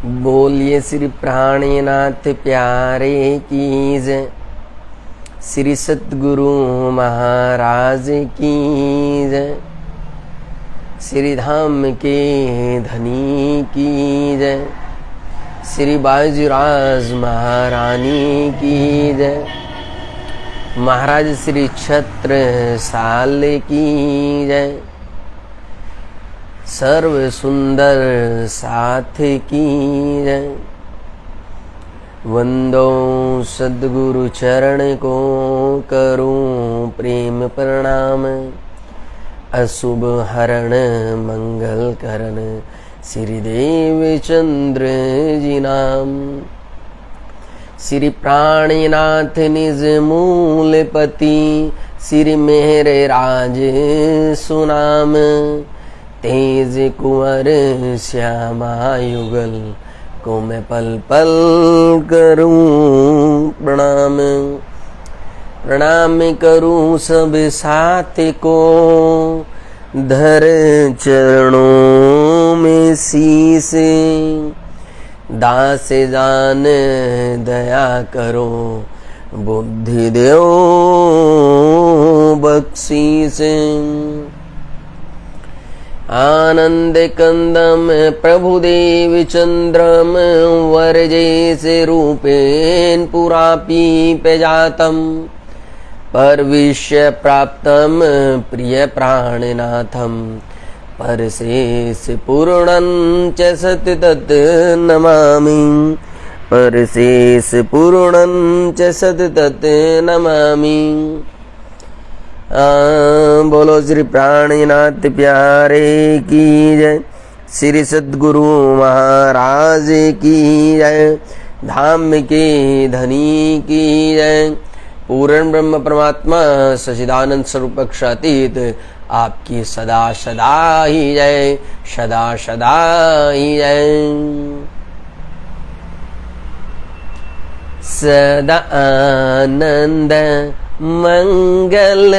बोलिए श्री प्राणनाथ प्यारे की जय, श्री सतगुरु महाराज की जय, श्री धाम के धनी की जय, श्री बाजूराज महारानी की जय, महाराज श्री छत्रसाल की जय, सर्व सुंदर साथ की जय। वंदो सद्गुरु चरण को करूं प्रेम प्रणाम, अशुभ हरण मंगल करण श्री देव चंद्र जी नाम। श्री प्राणनाथ निज मूलपति, श्री मेहरे राज सुनाम, तेज कुंवर श्यामा युगल को मैं पल पल करूं प्रणाम। प्रणाम करूं सब साथ को, धर चरणों में शीस, दास जान दया करो, बुद्धि दो बख्शीस। आनंद कंदम प्रभुदेव चंद्रम, वर्जे से रूपेण पुरापी पे जातम, परविष्य प्राप्तम प्रिय प्राणनाथम, परशेष पूर्णं च सतत नमामि, परशेष पूर्णं च सतत नमामि। बोलो श्री प्राणनाथ प्यारे की जय, श्री सद्गुरु महाराज की जय, धाम के धनी की जय, पूर्ण ब्रह्म परमात्मा सच्चिदानंद स्वरूप अक्षरातीत आपकी सदा सदा ही जय, सदा सदा ही जय। सदा आनंद मंगल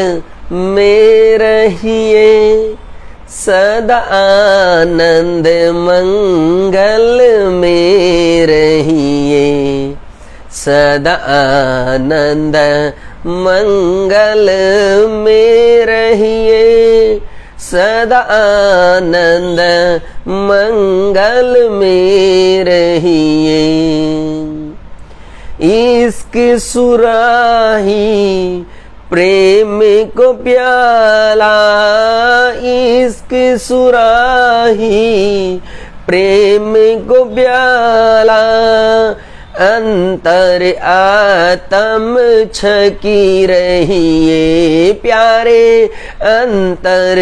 में रहिए, सदा आनंद मंगल में रहिए, सदा आनंद मंगल में रहिए, सदा आनंद मंगल में रहिए। इश्क सुराही प्रेम को प्याला, इश्क सुराही प्रेम को प्याला, अंतर आत्म छकी रहिए प्यारे, अंतर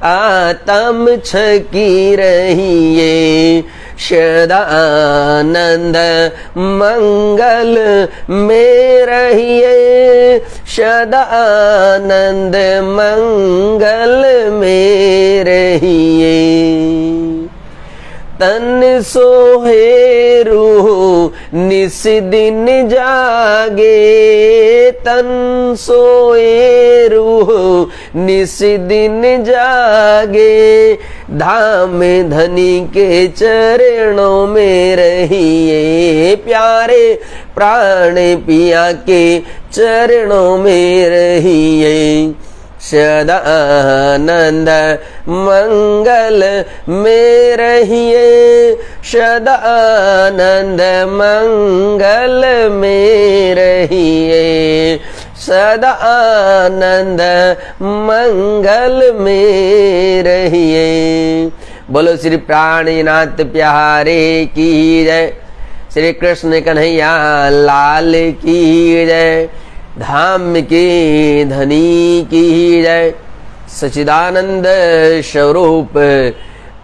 आत्म छकी रहिए, सदा आनंद मंगल में रहिए, सदा आनंद मंगल में रहिए। तन सोहे रूह निस दिन जागे, तन सोए रूह निस दिन जागे, धाम धनी के चरणों में रहिए प्यारे, प्राण पिया के चरणों में रहिए, सदा आनंद मंगल में रहिए, सदा आनंद मंगल में रहिए, सदा आनंद मंगल में रहिए। बोलो श्री प्राणनाथ प्यारे की जय, श्री कृष्ण कन्हैया लाल की जय, धाम के धनी की जय, सच्चिदानंद स्वरूप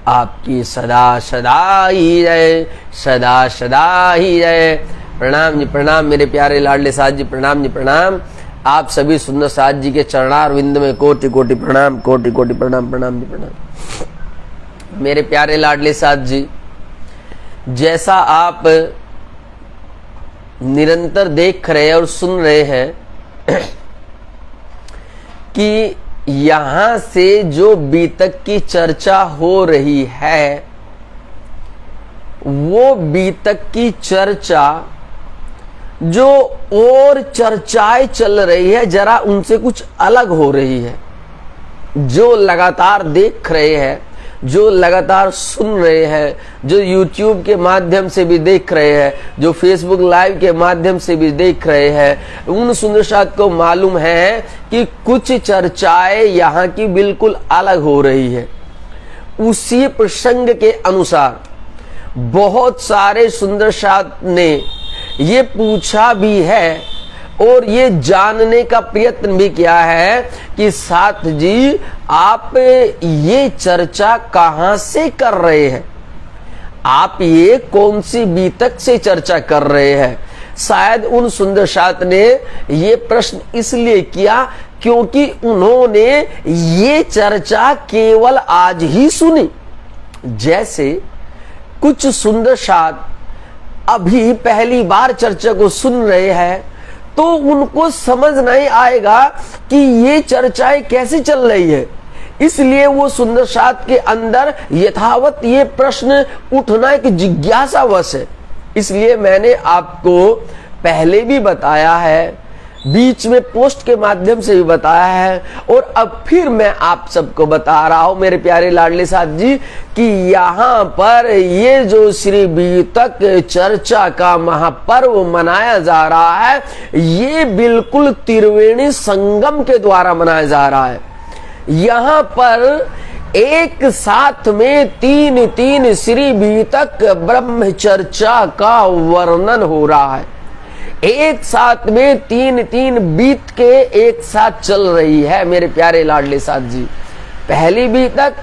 आपकी सदा सदा ही जय, सदा सदा ही जय। प्रणाम जी प्रणाम मेरे प्यारे लाडले साथ जी, प्रणाम जी प्रणाम। आप सभी सुंदर साथ जी के चरणारविंद में कोटि कोटि प्रणाम, कोटि कोटि प्रणाम, प्रणाम जी प्रणाम। मेरे प्यारे लाडले साथ जी, जैसा आप निरंतर देख रहे और सुन रहे हैं कि यहां से जो बीतक की चर्चा हो रही है वो बीतक की चर्चा जो और चर्चाएं चल रही है जरा उनसे कुछ अलग हो रही है। जो लगातार देख रहे हैं, जो लगातार सुन रहे हैं, जो YouTube के माध्यम से भी देख रहे हैं, जो Facebook लाइव के माध्यम से भी देख रहे हैं, उन सुंदर साथ को मालूम है कि कुछ चर्चाएं यहाँ की बिल्कुल अलग हो रही है। उसी प्रसंग के अनुसार बहुत सारे सुंदर साथ ने ये पूछा भी है और ये जानने का प्रयत्न भी किया है कि साथ जी आप ये चर्चा कहां से कर रहे हैं, आप ये कौन सी बीतक से चर्चा कर रहे हैं। शायद उन सुंदर साथ ने ये प्रश्न इसलिए किया क्योंकि उन्होंने ये चर्चा केवल आज ही सुनी। जैसे कुछ सुंदर साथ अभी पहली बार चर्चा को सुन रहे हैं तो उनको समझ नहीं आएगा कि ये चर्चाएं कैसे चल रही है, इसलिए वो सुंदर साथ के अंदर यथावत ये प्रश्न उठना एक जिज्ञासावश है। इसलिए मैंने आपको पहले भी बताया है, बीच में पोस्ट के माध्यम से भी बताया है और अब फिर मैं आप सबको बता रहा हूं मेरे प्यारे लाडले साथ जी कि यहाँ पर ये जो श्री बीतक चर्चा का महापर्व मनाया जा रहा है ये बिल्कुल त्रिवेणी संगम के द्वारा मनाया जा रहा है। यहाँ पर एक साथ में तीन तीन श्री बीतक ब्रह्म चर्चा का वर्णन हो रहा है। एक साथ में तीन तीन बीत के एक साथ चल रही है मेरे प्यारे लाडले साथ जी। पहली बीतक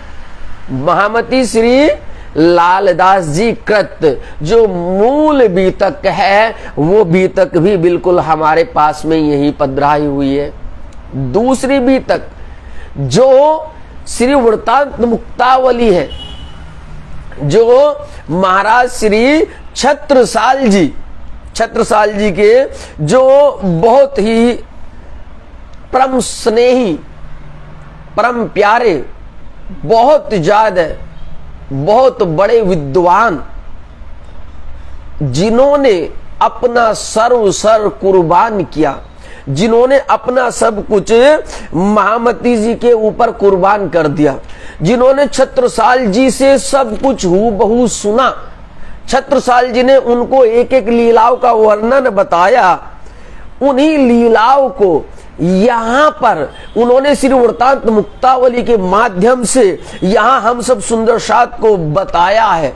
महामती श्री लालदास जी कृत जो मूल बीतक है वो बीतक भी बिल्कुल हमारे पास में यही पधराई हुई है। दूसरी बीतक जो श्री वृत्तांत मुक्तावली है जो महाराज श्री छत्रसाल जी के जो बहुत ही परम स्नेही परम प्यारे बहुत ज्यादा बहुत बड़े विद्वान जिन्होंने अपना सर्व कुर्बान किया, जिन्होंने अपना सब कुछ महामती जी के ऊपर कुर्बान कर दिया, जिन्होंने छत्रसाल जी से सब कुछ हूबहू सुना। छत्रसाल जी ने उनको एक एक लीलाओं का वर्णन बताया। उन्हीं लीलाओं को यहाँ पर उन्होंने श्री वृत्तांत मुक्तावली के माध्यम से यहाँ हम सब सुंदर साथ को बताया है।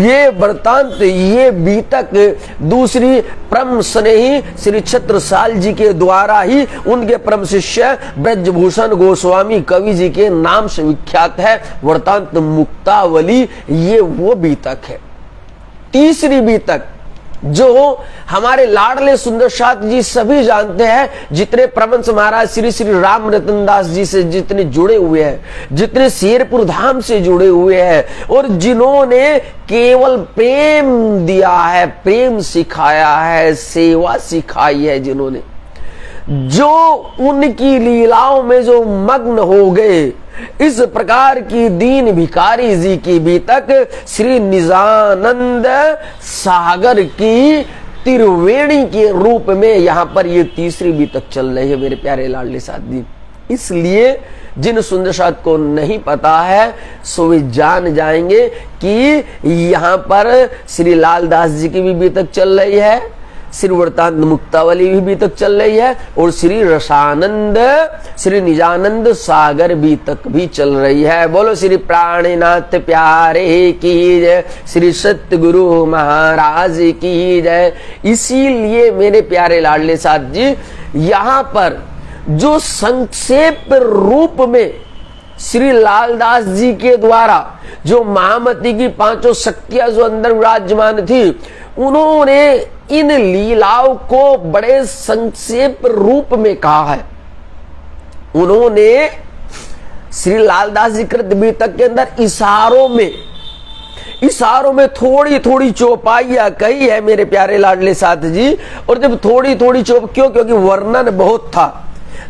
ये वृत्तांत ये बीतक दूसरी परम स्नेही श्री छत्रसाल जी के द्वारा ही उनके परम शिष्य ब्रजभूषण गोस्वामी कवि जी के नाम से विख्यात है। वृत्तांत मुक्तावली ये वो बीतक है। तीसरी बीतक जो हमारे लाडले सुंदर साथ जी सभी जानते हैं, जितने प्रबंध महाराज श्री श्री राम रतन दास जी से जितने जुड़े हुए हैं, जितने शेरपुर धाम से जुड़े हुए हैं और जिन्होंने केवल प्रेम दिया है, प्रेम सिखाया है, सेवा सिखाई है, जिन्होंने जो उनकी लीलाओं में जो मग्न हो गए, इस प्रकार की दीन भिखारी जी की बीतक श्री निजानंद सागर की त्रिवेणी के रूप में यहाँ पर ये तीसरी बीतक चल रही है मेरे प्यारे लाडले साथ जी। इसलिए जिन सुंदर साथ को नहीं पता है सो वे जान जाएंगे कि यहाँ पर श्री लालदास जी की भी बीतक चल रही है, श्री वृत्तांत मुक्तावली भी बीतक चल रही है और श्री रसानंद श्री निजानंद सागर बीतक भी चल रही है। बोलो श्री प्राणनाथ प्यारे की जय, श्री सतगुरु महाराज की जय। इसीलिए मेरे प्यारे लाडले साथ जी यहाँ पर जो संक्षेप रूप में श्री लालदास जी के द्वारा जो महामती की पांचों शक्तियां जो अंदर विराजमान थी, उन्होंने इन लीलाओं को बड़े संक्षेप रूप में कहा है। उन्होंने श्री लालदास जी कृत बीतक के अंदर इशारों में थोड़ी थोड़ी चौपाइयां कही है मेरे प्यारे लाडले साथ जी। और जब थोड़ी थोड़ी क्योंकि वर्णन बहुत था,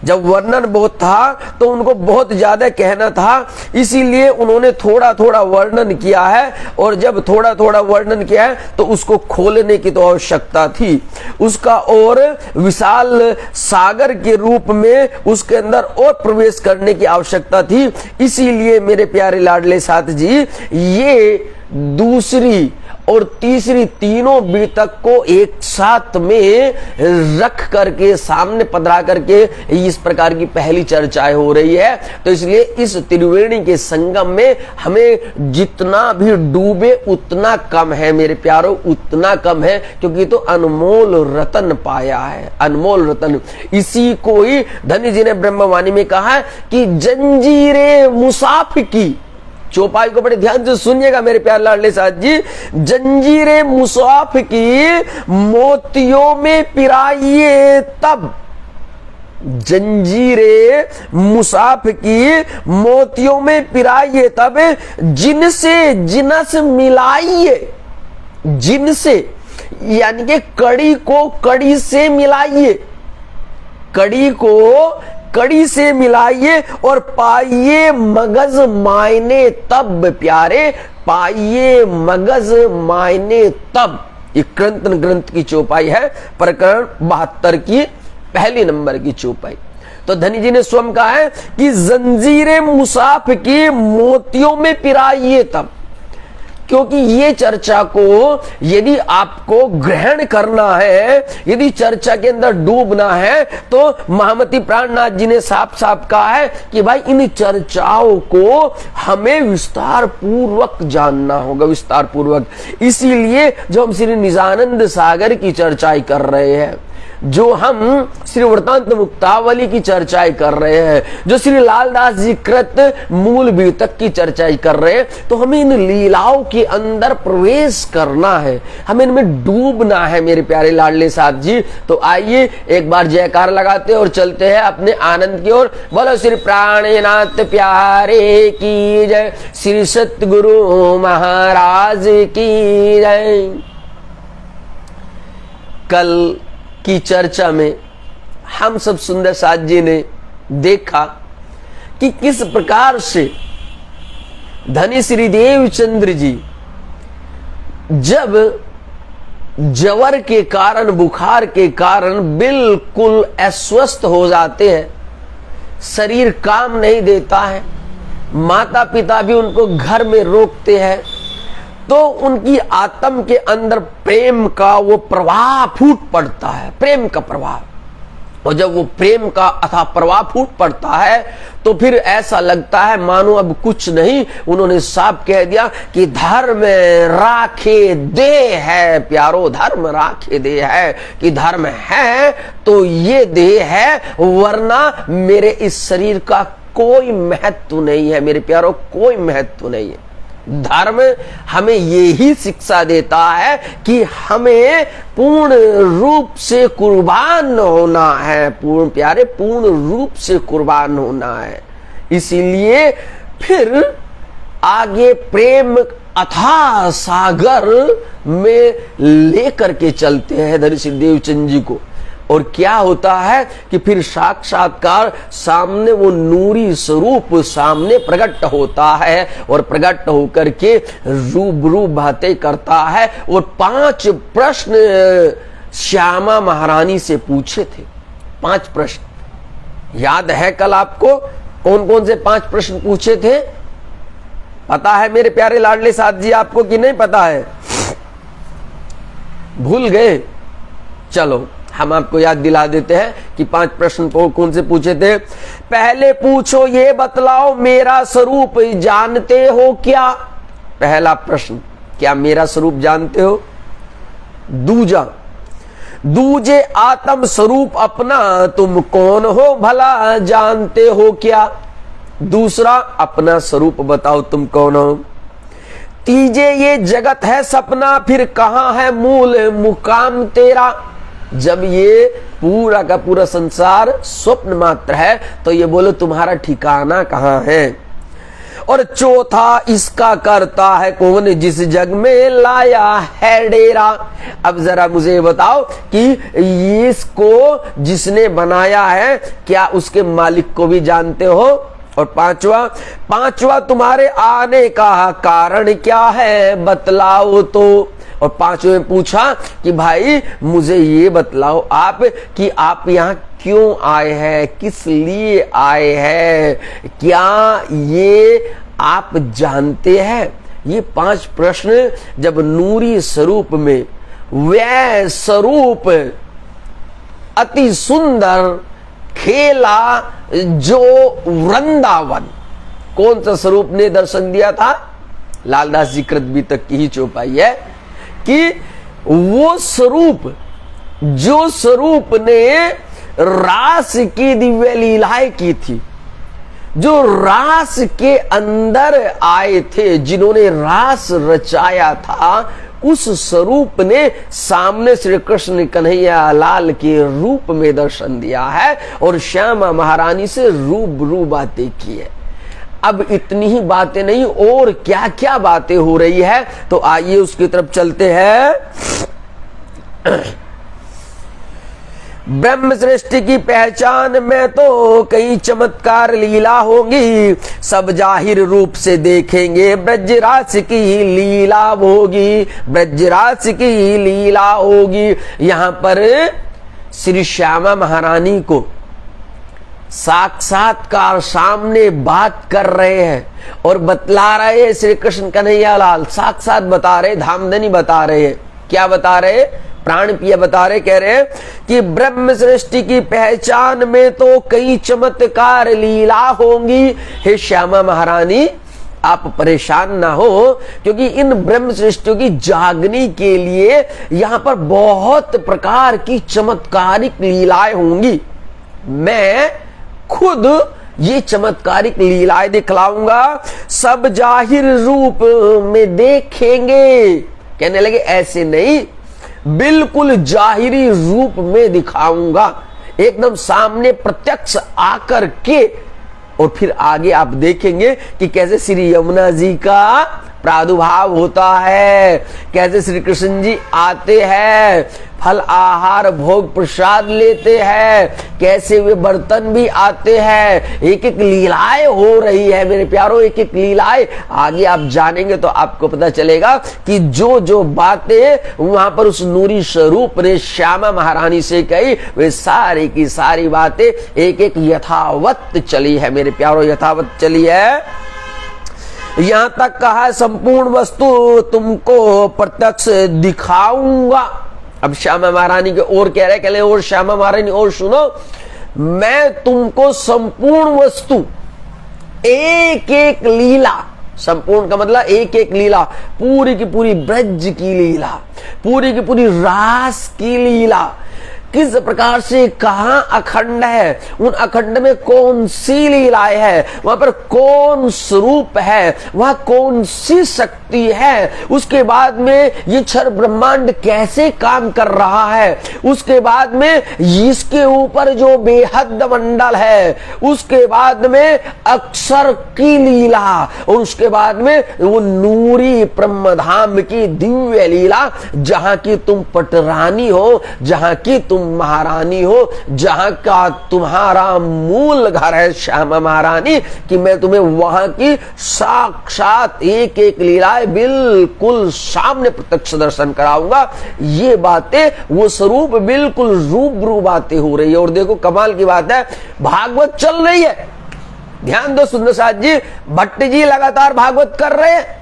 जब वर्णन बहुत था तो उनको बहुत ज्यादा कहना था, इसीलिए उन्होंने थोड़ा थोड़ा वर्णन किया है, और जब थोड़ा थोड़ा वर्णन किया है तो उसको खोलने की तो आवश्यकता थी, उसका और विशाल सागर के रूप में उसके अंदर और प्रवेश करने की आवश्यकता थी। इसीलिए मेरे प्यारे लाडले साथ जी, ये दूसरी और तीसरी तीनों बीतक को एक साथ में रख करके सामने पधरा करके इस प्रकार की पहली चर्चाएं हो रही है। तो इसलिए इस त्रिवेणी के संगम में हमें जितना भी डूबे उतना कम है मेरे प्यारों, उतना कम है, क्योंकि तो अनमोल रतन पाया है, अनमोल रतन। इसी को ही धनी जी ने ब्रह्मवाणी में कहा है कि जंजीरे मुसाफिर की, चौपाई को बड़े ध्यान से सुनिएगा मेरे प्यारे लाडले साथ जी, जंजीरे मुसाफिर की मोतियों में पिराइए तब, जंजीरे मुसाफिर की मोतियों में पिराइए तब, जिनसे जिनस मिलाइए, जिनसे यानी कि कड़ी को कड़ी से मिलाइए, कड़ी को कड़ी से मिलाइए और पाइए मगज मायने तब प्यारे, पाइए मगज मायने तब। ये क्रंतन ग्रंथ की चौपाई है, प्रकरण 72 की पहली नंबर की चौपाई। तो धनी जी ने स्वयं कहा है कि जंजीरे मुसाफिर की मोतियों में पिराइए तब, क्योंकि ये चर्चा को यदि आपको ग्रहण करना है, यदि चर्चा के अंदर डूबना है, तो महामती प्राणनाथ जी ने साफ साफ कहा है कि भाई इन चर्चाओं को हमें विस्तार पूर्वक जानना होगा, विस्तार पूर्वक। इसीलिए जो हम श्री निजानंद सागर की चर्चाएं कर रहे हैं, जो हम श्री वृत्तांत मुक्तावली की चर्चाएं कर रहे हैं, जो श्री लालदास जी कृत मूल बीतक की चर्चाएं कर रहे हैं, तो हमें इन लीलाओं के अंदर प्रवेश करना है, हमें इनमें डूबना है मेरे प्यारे लाडले साथ जी। तो आइए एक बार जयकार लगाते और चलते हैं अपने आनंद की ओर। बोलो श्री प्राणनाथ प्यारे की जय, श्री सतगुरु महाराज की जय। कल की चर्चा में हम सब सुंदर साथ जी ने देखा कि किस प्रकार से धनी श्री देवचंद्र जी जब जवर के कारण, बुखार के कारण बिल्कुल अस्वस्थ हो जाते हैं, शरीर काम नहीं देता है, माता पिता भी उनको घर में रोकते हैं, तो उनकी आत्म के अंदर प्रेम का वो प्रवाह फूट पड़ता है, प्रेम का प्रवाह। और जब वो प्रेम का अथाह प्रवाह फूट पड़ता है तो फिर ऐसा लगता है मानो अब कुछ नहीं। उन्होंने साफ कह दिया कि धर्म राखे दे है प्यारो, धर्म राखे दे है, कि धर्म है तो ये देह है, वरना मेरे इस शरीर का कोई महत्व नहीं है मेरे प्यारो, कोई महत्व नहीं है। धर्म हमें यही शिक्षा देता है कि हमें पूर्ण रूप से कुर्बान होना है, पूर्ण प्यारे पूर्ण रूप से कुर्बान होना है। इसीलिए फिर आगे प्रेम अथाह सागर में लेकर के चलते हैं धनी श्री देवचंद जी को। और क्या होता है कि फिर साक्षात्कार सामने वो नूरी स्वरूप सामने प्रकट होता है, और प्रकट होकर के रूबरू बातें करता है। और 5 प्रश्न श्यामा महारानी से पूछे थे, 5 प्रश्न याद है कल आपको? कौन कौन से 5 प्रश्न पूछे थे पता है मेरे प्यारे लाडले साथ जी आपको कि नहीं पता है? भूल गए? चलो हम आपको याद दिला देते हैं कि 5 प्रश्न कौन से पूछे थे। पहले पूछो ये बतलाओ मेरा स्वरूप जानते हो क्या? पहला प्रश्न, क्या मेरा स्वरूप जानते हो? दूजे आत्म स्वरूप अपना तुम कौन हो भला जानते हो क्या? दूसरा, अपना स्वरूप बताओ तुम कौन हो। तीजे, ये जगत है सपना फिर कहां है मूल मुकाम तेरा? जब ये पूरा का पूरा संसार स्वप्न मात्र है तो ये बोलो तुम्हारा ठिकाना कहां है? और चौथा इसका करता है कौन, जिस जग में लाया है डेरा। अब जरा मुझे बताओ कि इसको जिसने बनाया है क्या उसके मालिक को भी जानते हो? और पांचवा तुम्हारे आने का कारण क्या है बतलाओ तो। और पांचवें में पूछा कि भाई मुझे ये बतलाओ आप कि आप यहाँ क्यों आए हैं, किस लिए आए हैं, क्या ये आप जानते हैं? ये 5 प्रश्न जब नूरी स्वरूप में वह स्वरूप अति सुंदर खेला जो वृंदावन, कौन सा स्वरूप ने दर्शन दिया था? लालदास जी कृतबी तक की ही चौपाई है कि वो स्वरूप, जो स्वरूप ने रास की दिव्य लीलाएं की थी, जो रास के अंदर आए थे, जिन्होंने रास रचाया था, उस स्वरूप ने सामने श्री कृष्ण कन्हैया लाल के रूप में दर्शन दिया है और श्यामा महारानी से रूबरू बातें की है। अब इतनी ही बातें नहीं, और क्या क्या बातें हो रही है, तो आइए उसकी तरफ चलते हैं। ब्रह्म सृष्टि की पहचान में तो कई चमत्कार लीला होगी, सब जाहिर रूप से देखेंगे, ब्रजराज की लीला होगी, ब्रजराज की लीला होगी। यहां पर श्री श्यामा महारानी को साक्षात्कार सामने बात कर रहे हैं और बतला रहे हैं श्री कृष्ण कन्हैया लाल, साक्षात बता रहे, धामधनी बता रहे हैं। क्या बता रहे? प्राण पिया बता रहे, कह रहे कि ब्रह्म सृष्टि की पहचान में तो कई चमत्कार लीला होंगी। हे श्यामा महारानी आप परेशान ना हो, क्योंकि इन ब्रह्म सृष्टियों की जागने के लिए यहां पर बहुत प्रकार की चमत्कारिक लीलाएं होंगी। मैं खुद ये चमत्कारिक लीलाएं दिखलाऊंगा, सब जाहिर रूप में देखेंगे। कहने लगे ऐसे नहीं, बिल्कुल जाहिरी रूप में दिखाऊंगा, एकदम सामने प्रत्यक्ष आकर के। और फिर आगे आप देखेंगे कि कैसे श्री यमुना जी का प्रादुर्भाव होता है, कैसे श्री कृष्ण जी आते हैं, फल आहार भोग प्रसाद लेते हैं, कैसे वे बर्तन भी आते हैं, एक एक लीलाएं हो रही है मेरे प्यारों, एक एक लीलाएं। आगे आप जानेंगे तो आपको पता चलेगा कि जो जो बातें वहां पर उस नूरी स्वरूप ने श्यामा महारानी से कही, वे सारी की सारी बातें एक एक यथावत चली है मेरे प्यारों, यथावत चली है। यहां तक कहा संपूर्ण वस्तु तुमको प्रत्यक्ष दिखाऊंगा। अब श्यामा महारानी के और कह रहे, कहले और श्यामा महारानी और सुनो, मैं तुमको संपूर्ण वस्तु, एक एक लीला, संपूर्ण का मतलब एक एक लीला, पूरी की पूरी ब्रज की लीला, पूरी की पूरी रास की लीला, किस प्रकार से कहां अखंड है, उन अखंड में कौन सी लीलाएं है, वहां पर कौन स्वरूप है, वहां कौन सी शक्ति है, उसके बाद में ये क्षर ब्रह्मांड कैसे काम कर रहा है, उसके बाद में इसके ऊपर जो बेहद मंडल है, उसके बाद में अक्षर की लीला, और उसके बाद में वो नूरी ब्रह्मधाम की दिव्य लीला, जहां की तुम पटरानी हो, जहां की तुम महारानी हो, जहां का तुम्हारा मूल घर है श्यामा महारानी, कि मैं तुम्हें वहां की साक्षात एक एक लीलाएं बिल्कुल सामने प्रत्यक्ष दर्शन कराऊंगा। ये बातें, वो स्वरूप बिल्कुल रूबरू बातें हो रही है। और देखो कमाल की बात है, भागवत चल रही है, ध्यान दो सुंदर साथ जी, भट्ट जी लगातार भागवत कर रहे हैं,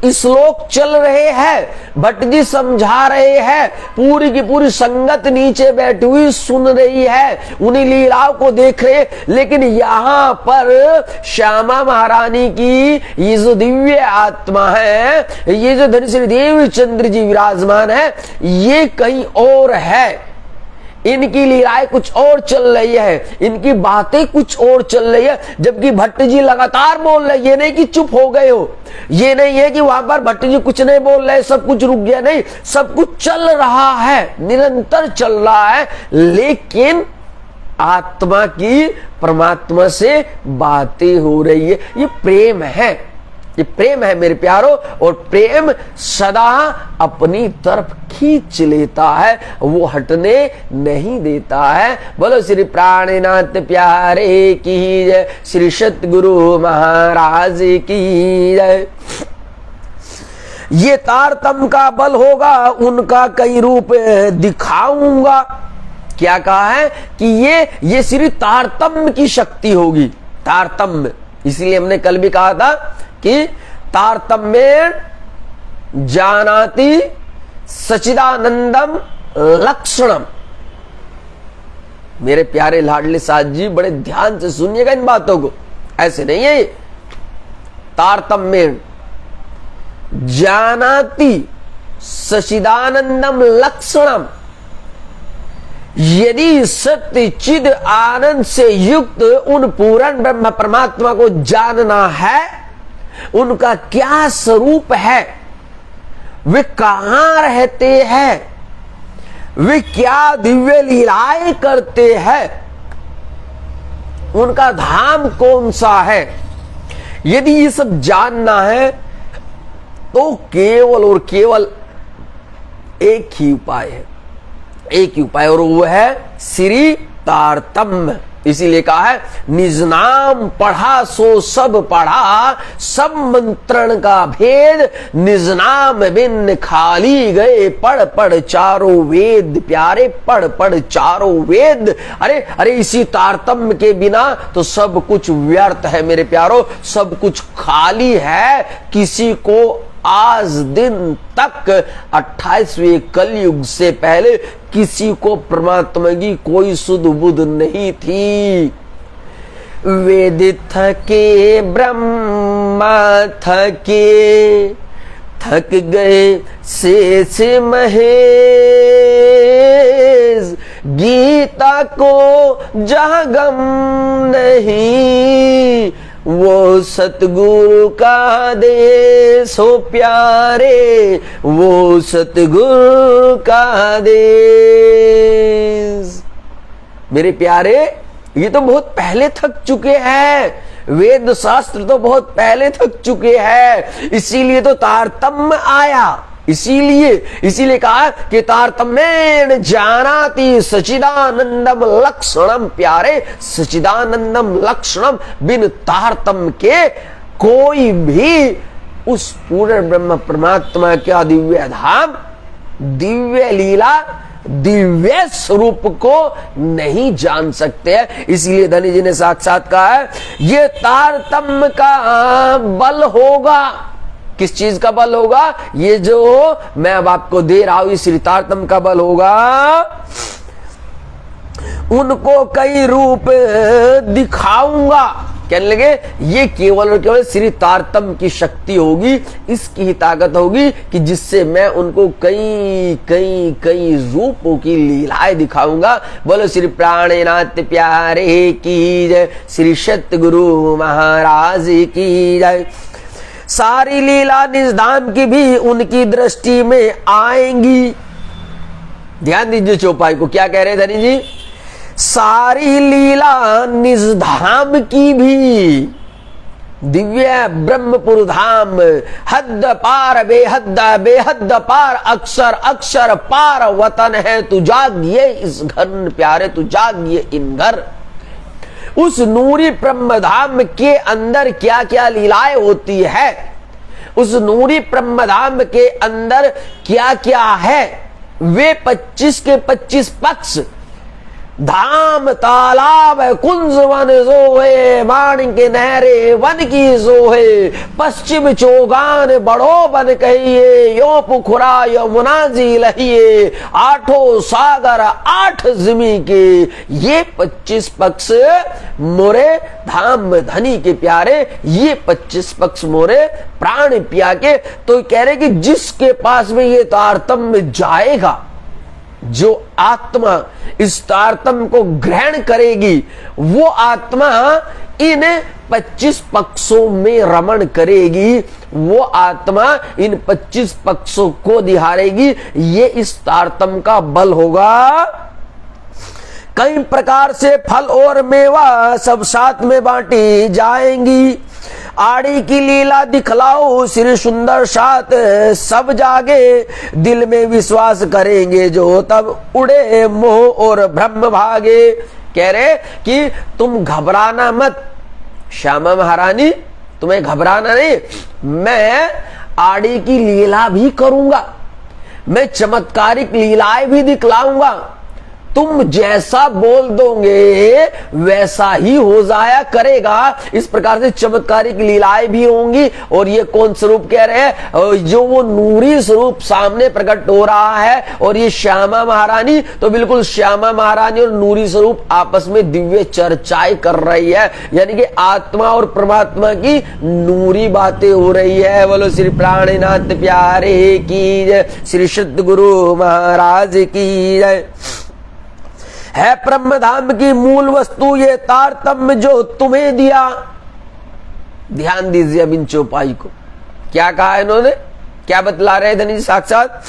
श्लोक चल रहे हैं, भट्ट जी समझा रहे हैं, पूरी की पूरी संगत नीचे बैठी हुई सुन रही है, उन्हीं लीलाओं को देख रहे। लेकिन यहां पर श्यामा महारानी की ये जो दिव्य आत्मा है, ये जो धन श्री देवचंद्र जी विराजमान है, ये कहीं और है, इनकी लीलाएं कुछ और चल रही है, इनकी बातें कुछ और चल रही है। जबकि भट्ट जी लगातार बोल रहे, ये नहीं कि चुप हो गए हो, ये नहीं है कि वहां पर भट्ट जी कुछ नहीं बोल रहे, सब कुछ रुक गया, नहीं, सब कुछ चल रहा है, निरंतर चल रहा है। लेकिन आत्मा की परमात्मा से बातें हो रही है, ये प्रेम है, ये प्रेम है मेरे प्यारो, और प्रेम सदा अपनी तरफ खींच लेता है, वो हटने नहीं देता है। बोलो श्री प्राणनाथ प्यारे की जय, श्री सतगुरु महाराज की जय। ये तारतम्य का बल होगा, उनका कई रूप दिखाऊंगा। क्या कहा है कि ये श्री तारतम्य की शक्ति होगी, तारतम्य। इसीलिए हमने कल भी कहा था कि तारतम्येन जानाति सच्चिदानंदम लक्षणम। मेरे प्यारे लाडले साथ जी, बड़े ध्यान से सुनिएगा इन बातों को, ऐसे नहीं है। तारतम्येन जानाति सच्चिदानंदम लक्षणम, यदि सत्य चिद आनंद से युक्त उन पूर्ण ब्रह्म परमात्मा को जानना है, उनका क्या स्वरूप है, वे कहां रहते हैं, वे क्या दिव्य लीलाएं करते हैं, उनका धाम कौन सा है, यदि ये सब जानना है तो केवल और केवल एक ही उपाय है, एक ही उपाय, और वो है श्री तारतम्य। इसीलिए कहा है निज नाम पढ़ा सो सब पढ़ा, सब मंत्रण का भेद, निज नाम बिन खाली गए पढ़ पढ़ चारों वेद। प्यारे पढ़ पढ़ चारों वेद। अरे अरे इसी तारतम्य के बिना तो सब कुछ व्यर्थ है मेरे प्यारो, सब कुछ खाली है। किसी को आज दिन तक 28वें कलयुग से पहले किसी को परमात्मा की कोई सुध बुध नहीं थी। वेद थके ब्रह्मा थके, थक गए शेष महेश, गीता को जहां गम नहीं, वो सतगुरु का देश हो प्यारे, वो सतगुरु का देश। मेरे प्यारे, ये तो बहुत पहले थक चुके हैं, वेद शास्त्र तो बहुत पहले थक चुके हैं, इसीलिए तो तारतम्य आया। इसीलिए कहा कि तारतम्येन जानाति सच्चिदानंदम लक्षणम। प्यारे, सच्चिदानंदम लक्षणम, बिन तारतम्य के कोई भी उस पूर्ण ब्रह्म परमात्मा का दिव्य धाम, दिव्य लीला, दिव्य स्वरूप को नहीं जान सकते हैं। इसलिए धनी जी ने साक्षात कहा है ये तारतम्य का बल होगा। किस चीज का बल होगा? ये जो मैं अब आपको दे रहा हूं, श्री तारतम्य का बल होगा। उनको कई रूप दिखाऊंगा। कहने लगे ये केवल और केवल श्री तारतम्य की शक्ति होगी, इसकी ही ताकत होगी कि जिससे मैं उनको कई कई कई रूपों की लीलाएं दिखाऊंगा। बोलो श्री प्राणनाथ प्यारे की जय, श्री सतगुरु महाराज की जय। सारी लीला निज धाम की भी उनकी दृष्टि में आएंगी। ध्यान दीजिए चौपाई को, क्या कह रहे धनी जी? सारी लीला निज धाम की भी, दिव्य ब्रह्मपुर धाम, हद पार बेहद बेहद पार, अक्षर अक्षर पार वतन है तू जागिए इस घर। प्यारे तू जागिए इन घर। उस नूरी ब्रह्म धाम के अंदर क्या क्या लीलाएं होती है, उस नूरी ब्रह्म धाम के अंदर क्या क्या है, वे 25 के 25 पक्ष, धाम तालाब कुंज वन सोहे, माणिक नहरे वन की सोहे, पश्चिम चौगान बड़ो बन कहिए, यो पुखुरा यमुना जी लहिए, आठों सागर 8 जिमी के। ये 25 पक्ष मोरे धाम धनी के प्यारे, ये 25 पक्ष मोरे प्राण पिया के। तो कह रहे कि जिसके पास में ये तारतम्य जाएगा, जो आत्मा इस तारतम्य को ग्रहण करेगी, वो आत्मा इन 25 पक्षों में रमण करेगी, वो आत्मा इन 25 पक्षों को निहारेगी। ये इस तारतम्य का बल होगा। कई प्रकार से फल और मेवा सब साथ में बांटी जाएंगी। आड़ी की लीला दिखलाओ श्री सुंदर साथ सब जागे, दिल में विश्वास करेंगे जो तब उड़े मोह और ब्रह्म भागे। कह रहे कि तुम घबराना मत श्यामा महारानी, तुम्हें घबराना नहीं, मैं आड़ी की लीला भी करूंगा, मैं चमत्कारिक लीलाएं भी दिखलाऊंगा, तुम जैसा बोल दोगे वैसा ही हो जाया करेगा। इस प्रकार से चमत्कारिक लीलाएं भी होंगी। और ये कौन स्वरूप कह रहे हैं? जो वो नूरी स्वरूप सामने प्रकट हो रहा है। और ये श्यामा महारानी, तो बिल्कुल श्यामा महारानी और नूरी स्वरूप आपस में दिव्य चर्चाएं कर रही है, यानी कि आत्मा और परमात्मा की नूरी बातें हो रही है। बोलो श्री प्राणनाथ प्यारे की जय, श्री सद्गुरु महाराज की जय। है ब्रह्म धाम की मूल वस्तु ये तारतम्य जो तुम्हें दिया। ध्यान दीजिए अब इन चौपाई को, क्या कहा इन्होंने, क्या बतला रहे धनी साक्षात?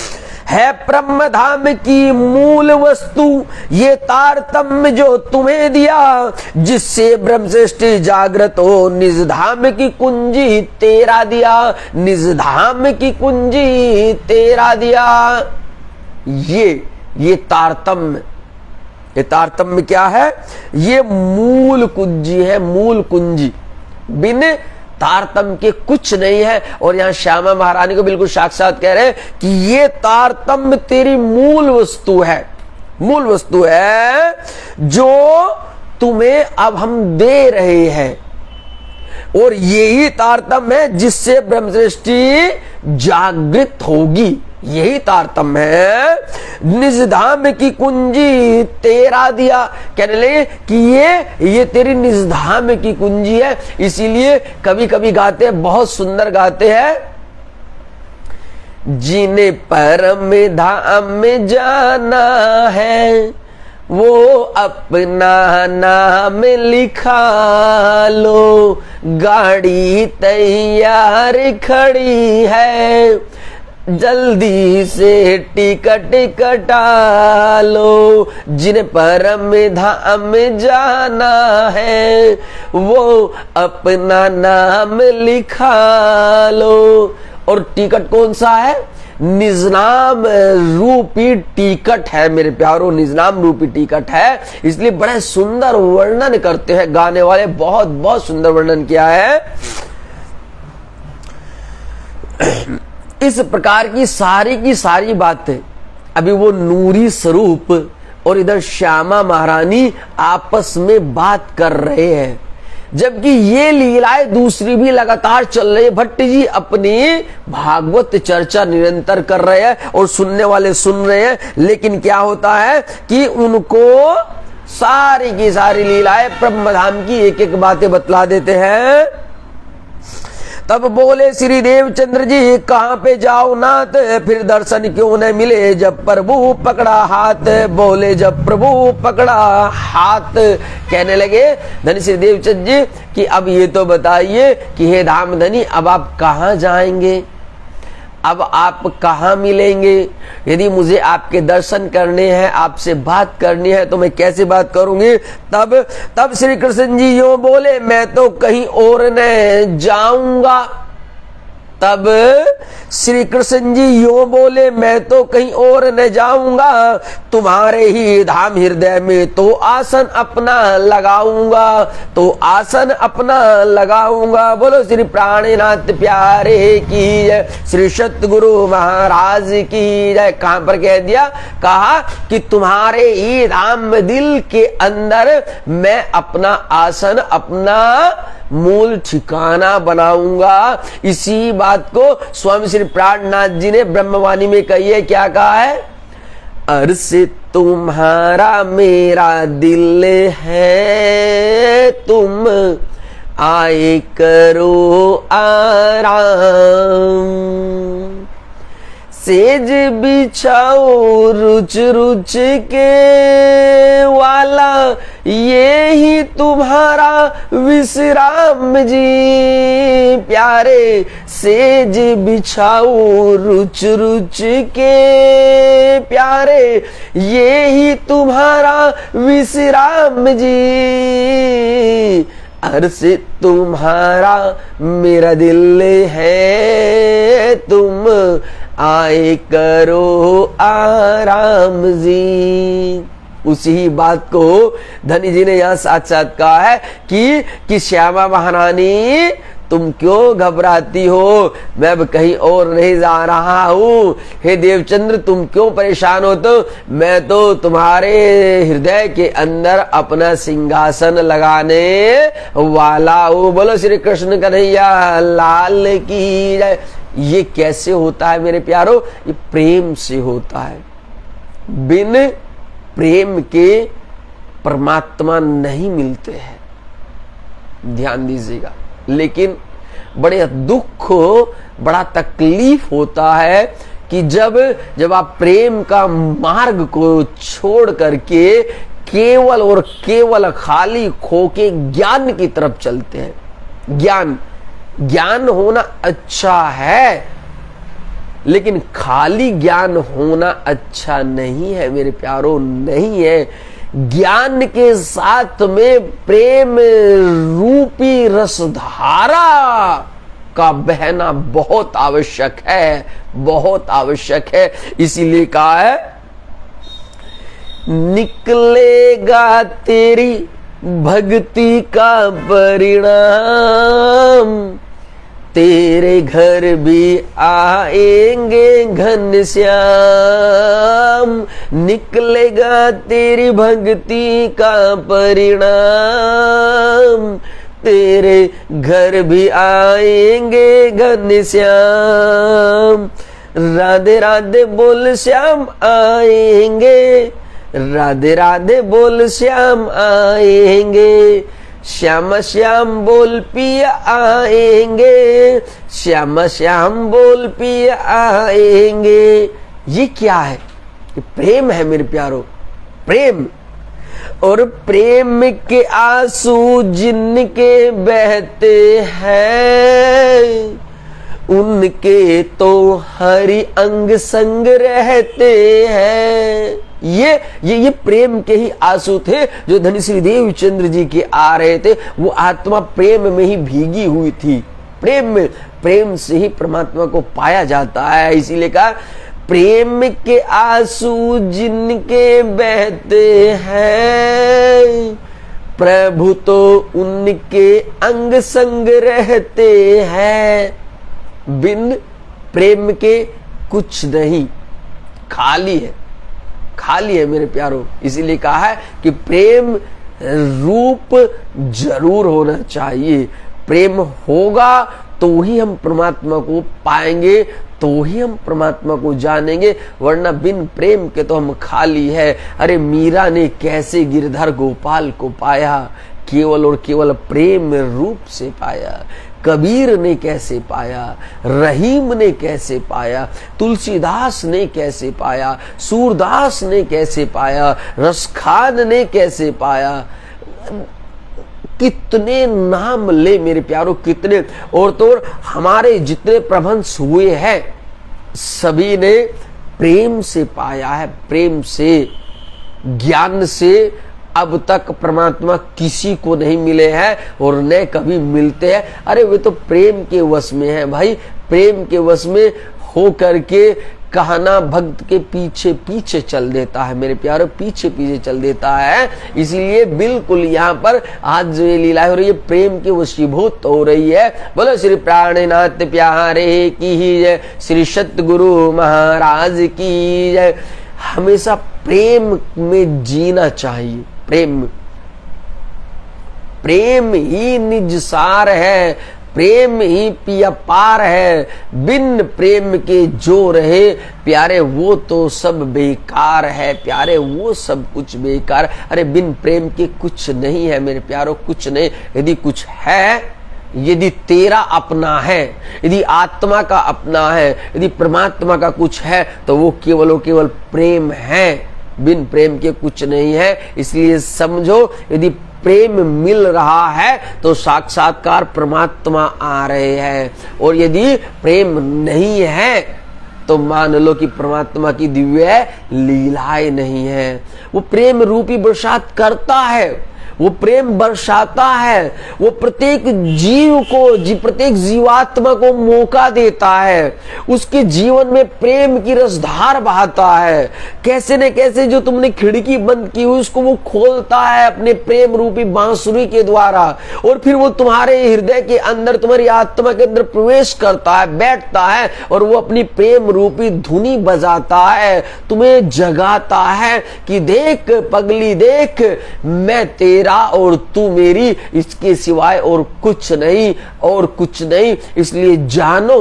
है ब्रह्म धाम की मूल वस्तु ये तारतम्य जो तुम्हें दिया, जिससे ब्रह्म सृष्टि जागृत हो, निज धाम की कुंजी तेरा दिया, निज धाम की कुंजी तेरा दिया। ये तारतम्य, ये तारतम्य क्या है? ये मूल कुंजी है, मूल कुंजी, बिन तारतम्य के कुछ नहीं है। और यहां श्यामा महारानी को बिल्कुल साक्षात कह रहे हैं कि ये तारतम्य तेरी मूल वस्तु है, मूल वस्तु है जो तुम्हें अब हम दे रहे हैं। और यही तारतम्य है जिससे ब्रह्म सृष्टि जागृत होगी, यही तारतम्य है। निज धाम की कुंजी तेरा दिया, कहने लगे कि ये तेरी निज धाम की कुंजी है। इसीलिए कभी कभी गाते हैं, बहुत सुंदर गाते हैं, जिन्हें परम धाम में जाना है वो अपना नाम लिखा लो, गाड़ी तैयार खड़ी है, जल्दी से टिकट कटा लो। जिन्हें परम धाम जाना है वो अपना नाम लिखा लो। और टिकट कौन सा है? निजनाम रूपी टिकट है मेरे प्यारों, निजनाम रूपी टिकट है। इसलिए बड़े सुंदर वर्णन करते हैं गाने वाले, बहुत बहुत सुंदर वर्णन किया है। इस प्रकार की सारी बातें अभी वो नूरी स्वरूप और इधर श्यामा महारानी आपस में बात कर रहे हैं, जबकि ये लीलाएं दूसरी भी लगातार चल रही है। भट्ट जी अपनी भागवत चर्चा निरंतर कर रहे हैं और सुनने वाले सुन रहे हैं, लेकिन क्या होता है कि उनको सारी की सारी लीलाएं ब्रह्मधाम की एक एक बातें बतला देते हैं। तब बोले श्री देवचंद्र जी, कहां पे जाओ नाथ, फिर दर्शन क्यों न मिले जब प्रभु पकड़ा हाथ। बोले जब प्रभु पकड़ा हाथ, कहने लगे धनी श्री देवचंद्र जी कि अब ये तो बताइए कि हे धाम धनी, अब आप कहां जाएंगे, अब आप कहां मिलेंगे? यदि मुझे आपके दर्शन करने हैं, आपसे बात करनी है, तो मैं कैसे बात करूंगी? तब श्री कृष्ण जी यूं बोले, मैं तो कहीं और न जाऊंगा। तब श्री कृष्ण जी यूं बोले, मैं तो कहीं और न जाऊंगा, तुम्हारे ही धाम हृदय में तो आसन अपना लगाऊंगा, तो आसन अपना लगाऊंगा। बोलो श्री प्राणनाथ प्यारे की जय, श्री सतगुरु महाराज की जय। कहां पर कह दिया? कहा कि तुम्हारे ही धाम दिल के अंदर मैं अपना आसन, अपना मूल ठिकाना बनाऊंगा। इसी बात को स्वामी श्री प्राणनाथ जी ने ब्रह्मवाणी में कही है। क्या कहा है? अर्श तुम्हारा मेरा दिल है, तुम आए करो आराम, सेज बिछाओ रुच रुच के वाला, ये ही तुम्हारा विश्राम जी प्यारे। सेज बिछाओ रुच रुच के प्यारे, ये ही तुम्हारा विश्राम जी। अर्श तुम्हारा मेरा दिल है, तुम आए करो आराम जी। उसी बात को धनी जी ने यहां साथ साथ कहा है कि श्यामा महारानी तुम क्यों घबराती हो, मैं अब कहीं और नहीं जा रहा हूं। हे देवचंद्र तुम क्यों परेशान हो, तो मैं तो तुम्हारे हृदय के अंदर अपना सिंहासन लगाने वाला हूं। बोलो श्री कृष्ण कन्हैया लाल की जय। ये कैसे होता है मेरे प्यारो, ये प्रेम से होता है। बिन प्रेम के परमात्मा नहीं मिलते हैं, ध्यान दीजिएगा। लेकिन बड़े दुख, बड़ा तकलीफ होता है कि जब आप प्रेम का मार्ग को छोड़ करके केवल और केवल खाली खोके ज्ञान की तरफ चलते हैं। ज्ञान होना अच्छा है, लेकिन खाली ज्ञान होना अच्छा नहीं है मेरे प्यारो, नहीं है। ज्ञान के साथ में प्रेम रूपी रसधारा का बहना बहुत आवश्यक है, बहुत आवश्यक है। इसीलिए कहा है निकलेगा तेरी भक्ति का परिणाम, तेरे घर भी आएंगे घनश्याम। निकलेगा तेरी भक्ति का परिणाम, तेरे घर भी आएंगे घनश्याम। राधे राधे बोल श्याम आएंगे, राधे राधे बोल श्याम आएंगे। श्याम श्याम बोल पिया आएंगे, श्याम श्याम बोल पिया आएंगे। ये क्या है? ये प्रेम है मेरे प्यारो, प्रेम। और प्रेम के आंसू जिनके बहते हैं, उनके तो हरि अंग संग रहते हैं। ये प्रेम के ही आंसू थे जो धनी श्री देवचंद्र जी के आ रहे थे। वो आत्मा प्रेम में ही भीगी हुई थी। प्रेम से ही परमात्मा को पाया जाता है। इसीलिए कहा प्रेम के आंसू जिनके बहते हैं, प्रभु तो उनके अंग संग रहते हैं। बिन प्रेम के कुछ नहीं, खाली है, खाली है मेरे प्यारो। इसीलिए कहा है कि प्रेम रूप जरूर होना चाहिए। प्रेम होगा तो ही हम परमात्मा को पाएंगे, तो ही हम परमात्मा को जानेंगे, वरना बिन प्रेम के तो हम खाली है। अरे मीरा ने कैसे गिरधर गोपाल को पाया, केवल और केवल प्रेम रूप से पाया। कबीर ने कैसे पाया, रहीम ने कैसे पाया, तुलसीदास ने कैसे पाया, सूरदास ने कैसे पाया, रसखान ने कैसे पाया। कितने नाम ले मेरे प्यारो, कितने। और तो और हमारे जितने प्रबंध हुए हैं सभी ने प्रेम से पाया है, प्रेम से, ज्ञान से अब तक परमात्मा किसी को नहीं मिले हैं और न कभी मिलते हैं। अरे वे तो प्रेम के वश में है भाई, प्रेम के वश में हो करके कहना भक्त के पीछे पीछे चल देता है मेरे प्यारे, पीछे पीछे चल देता है। इसीलिए बिल्कुल यहाँ पर आज जो ये लीला हो रही है प्रेम के वशीभूत हो रही है। बोलो श्री प्राणनाथ प्यारे की जय, श्री सतगुरु महाराज की जय। हमेशा प्रेम में जीना चाहिए। प्रेम ही निज सार है, प्रेम ही पिया पार है। बिन प्रेम के जो रहे प्यारे वो तो सब बेकार है, प्यारे वो सब कुछ बेकार। अरे बिन प्रेम के कुछ नहीं है मेरे प्यारो, कुछ नहीं। यदि कुछ है, यदि तेरा अपना है, यदि आत्मा का अपना है, यदि परमात्मा का कुछ है तो वो केवल और केवल प्रेम है। बिन प्रेम के कुछ नहीं है। इसलिए समझो यदि प्रेम मिल रहा है तो साक्षात्कार परमात्मा आ रहे हैं, और यदि प्रेम नहीं है तो मान लो कि परमात्मा की दिव्य लीलाएं नहीं है। वो प्रेम रूपी बरसात करता है, वो प्रेम बरसाता है, वो प्रत्येक जीव को प्रत्येक जीवात्मा को मौका देता है, उसके जीवन में प्रेम की रसधार बहाता है। कैसे न कैसे जो तुमने खिड़की बंद की हुई उसको वो खोलता है अपने प्रेम रूपी बांसुरी के द्वारा, और फिर वो तुम्हारे हृदय के अंदर, तुम्हारी आत्मा के अंदर प्रवेश करता है, बैठता है, और वो अपनी प्रेम रूपी धुनी बजाता है, तुम्हें जगाता है कि देख पगली देख, मैं तेरा और तू मेरी, इसके सिवाय और कुछ नहीं, और कुछ नहीं। इसलिए जानो,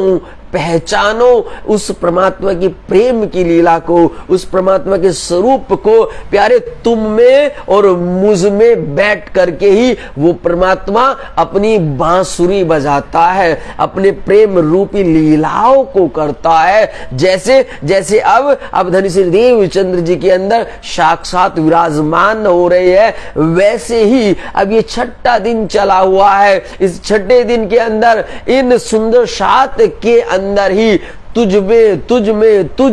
पहचानो उस परमात्मा की प्रेम की लीला को, उस परमात्मा के स्वरूप को। प्यारे, तुम में और मुझ में बैठ करके ही वो परमात्मा अपनी बांसुरी बजाता है, अपने प्रेम रूपी लीलाओं को करता है। जैसे जैसे अब धनी श्री देवचंद्र जी के अंदर साक्षात विराजमान हो रहे हैं, वैसे ही अब ये छठा दिन चला हुआ है। इस छठे दिन के अंदर इन सुंदर सात के अंदर ही तुझ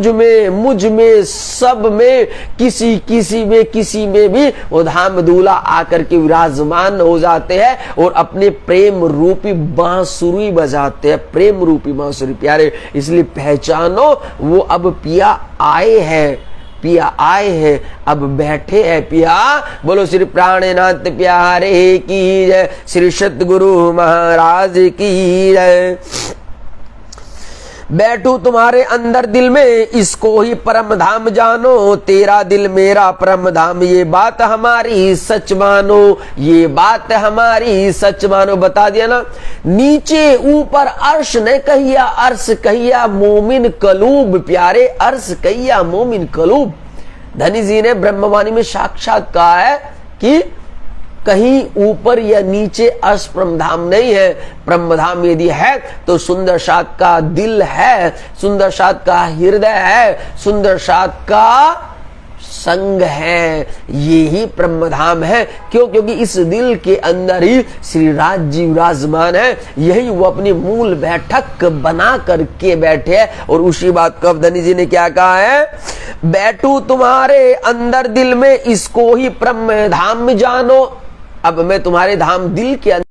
में, मुझ में, सब में, किसी में भी वो धाम दूल्हा आकर के विराजमान हो जाते हैं और अपने प्रेम रूपी बांसुरी बजाते हैं, प्रेम रूपी बांसुरी। प्यारे, इसलिए पहचानो वो अब पिया आए हैं, अब बैठे हैं पिया। बोलो श्री प्राणनाथ प्यारे की जय, श्री सतगुरु महाराज की जय। बैठू तुम्हारे अंदर दिल में, इसको ही परम धाम जानो, तेरा दिल मेरा परम धाम, ये बात हमारी सच मानो, ये बात हमारी सच मानो। बता दिया ना, नीचे ऊपर अर्श ने कहिया, अर्श कहिया मोमिन कलूब। प्यारे, अर्श कहिया मोमिन कलूब। धनी जी ने ब्रह्मवाणी में साक्षात कहा है कि कहीं ऊपर या नीचे अर्श ब्रह्मधाम नहीं है। ब्रह्मधाम यदि है तो सुंदर सात का दिल है, सुंदर सात का हृदय है, सुंदर सात का संग है, ये ही ब्रह्मधाम है। क्यों? क्योंकि इस दिल के अंदर ही श्री राज जी विराजमान है, यही वो अपनी मूल बैठक बना करके बैठे हैं। और उसी बात को अब धनी जी ने क्या कहा है, बैठू तुम्हारे अंदर दिल में, इसको ही ब्रह्मधाम जानो। अब मैं तुम्हारे धाम दिल के अंदर